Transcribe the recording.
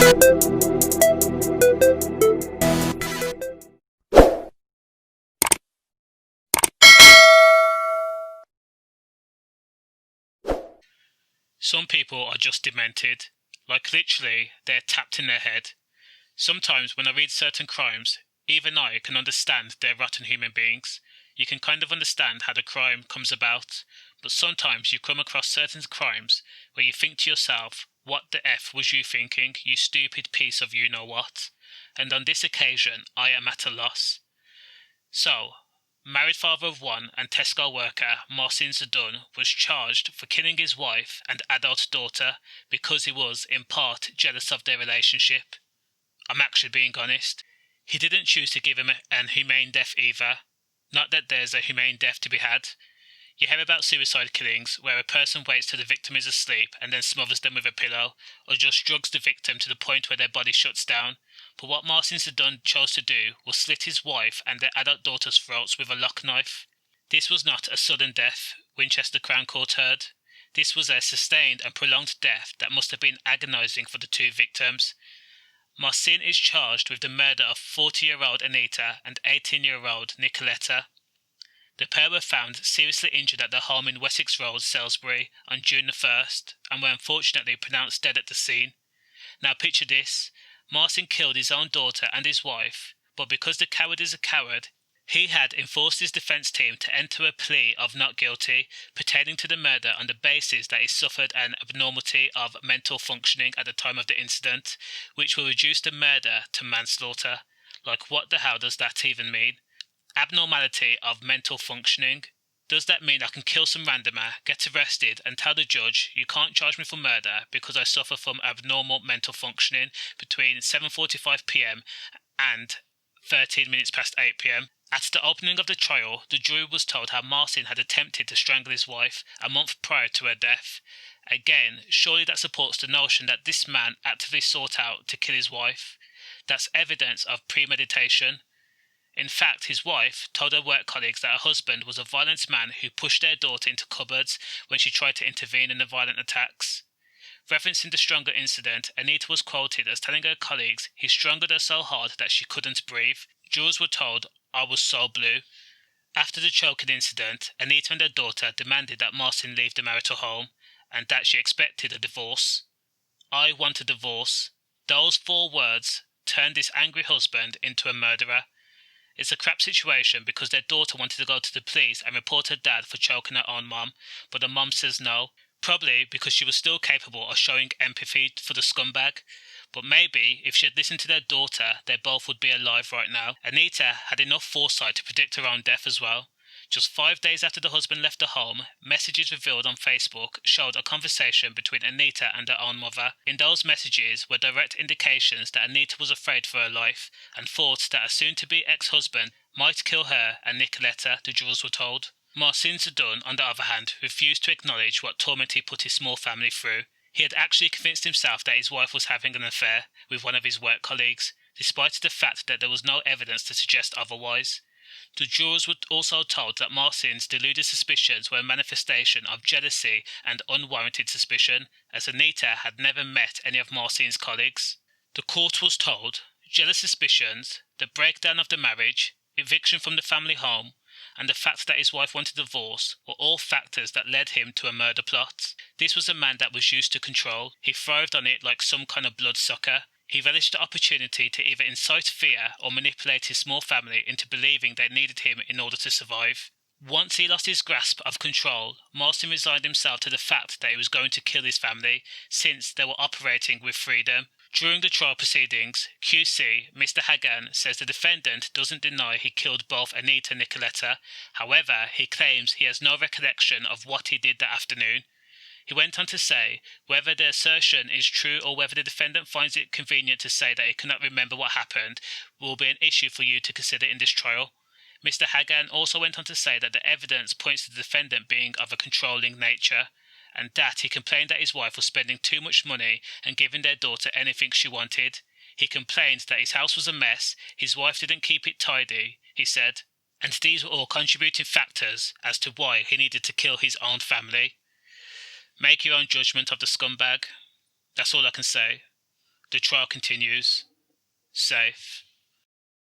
Some people are just demented, like literally they're tapped in their head. Sometimes when I read certain crimes, even I can understand they're rotten human beings. You can kind of understand how the crime comes about, but sometimes you come across certain crimes where you think to yourself, what the F was you thinking, you stupid piece of you-know-what? And on this occasion, I am at a loss. So, married father of one and Tesco worker Marcin Zdun was charged for killing his wife and adult daughter because he was, in part, jealous of their relationship. I'm actually being honest. He didn't choose to give him an humane death either. Not that there's a humane death to be had. You hear about suicide killings where a person waits till the victim is asleep and then smothers them with a pillow, or just drugs the victim to the point where their body shuts down. But what Marcin Zdun chose to do was slit his wife and their adult daughter's throats with a lock knife. This was not a sudden death, Winchester Crown Court heard. This was a sustained and prolonged death that must have been agonising for the two victims. Marcin is charged with the murder of 40-year-old Aneta and 18-year-old Nikoleta. The pair were found seriously injured at their home in Wessex Road, Salisbury, on June the 1st, and were unfortunately pronounced dead at the scene. Now picture this. Marcin killed his own daughter and his wife, but because the coward is a coward, he had enforced his defence team to enter a plea of not guilty pertaining to the murder on the basis that he suffered an abnormality of mental functioning at the time of the incident, which will reduce the murder to manslaughter. Like, what the hell does that even mean? Abnormality of mental functioning. Does that mean I can kill some randomer, get arrested and tell the judge you can't charge me for murder because I suffer from abnormal mental functioning between 7:45 p.m. and 13 minutes past 8 p.m? At the opening of the trial, the jury was told how Marcin had attempted to strangle his wife a month prior to her death. Again, surely that supports the notion that this man actively sought out to kill his wife. That's evidence of premeditation. In fact, his wife told her work colleagues that her husband was a violent man who pushed their daughter into cupboards when she tried to intervene in the violent attacks. Referencing the stronger incident, Aneta was quoted as telling her colleagues he strangled her so hard that she couldn't breathe. Jurors were told, "I was so blue." After the choking incident, Aneta and her daughter demanded that Marcin leave the marital home and that she expected a divorce. "I want a divorce." Those 4 words turned this angry husband into a murderer. It's a crap situation because their daughter wanted to go to the police and report her dad for choking her own mom, but the mom says no, probably because she was still capable of showing empathy for the scumbag. But maybe if she had listened to their daughter, they both would be alive right now. Aneta had enough foresight to predict her own death as well. Just 5 days after the husband left the home, messages revealed on Facebook showed a conversation between Aneta and her own mother. In those messages were direct indications that Aneta was afraid for her life and thought that a soon-to-be ex-husband might kill her and Nikoleta, the jurors were told. Marcin Zdun, on the other hand, refused to acknowledge what torment he put his small family through. He had actually convinced himself that his wife was having an affair with one of his work colleagues, despite the fact that there was no evidence to suggest otherwise. The jurors were also told that Marcin's deluded suspicions were a manifestation of jealousy and unwarranted suspicion, as Aneta had never met any of Marcin's colleagues. The court was told jealous suspicions, the breakdown of the marriage, eviction from the family home, and the fact that his wife wanted a divorce were all factors that led him to a murder plot. This was a man that was used to control. He thrived on it like some kind of bloodsucker. He relished the opportunity to either incite fear or manipulate his small family into believing they needed him in order to survive. Once he lost his grasp of control, Marcin resigned himself to the fact that he was going to kill his family, since they were operating with freedom. During the trial proceedings, QC Mr. Hagan says the defendant doesn't deny he killed both Aneta and Nikoleta. However, he claims he has no recollection of what he did that afternoon. He went on to say, whether the assertion is true or whether the defendant finds it convenient to say that he cannot remember what happened will be an issue for you to consider in this trial. Mr. Hagan also went on to say that the evidence points to the defendant being of a controlling nature, and that he complained that his wife was spending too much money and giving their daughter anything she wanted. He complained that his house was a mess, his wife didn't keep it tidy, he said, and these were all contributing factors as to why he needed to kill his own family. Make your own judgment of the scumbag. That's all I can say. The trial continues. Safe.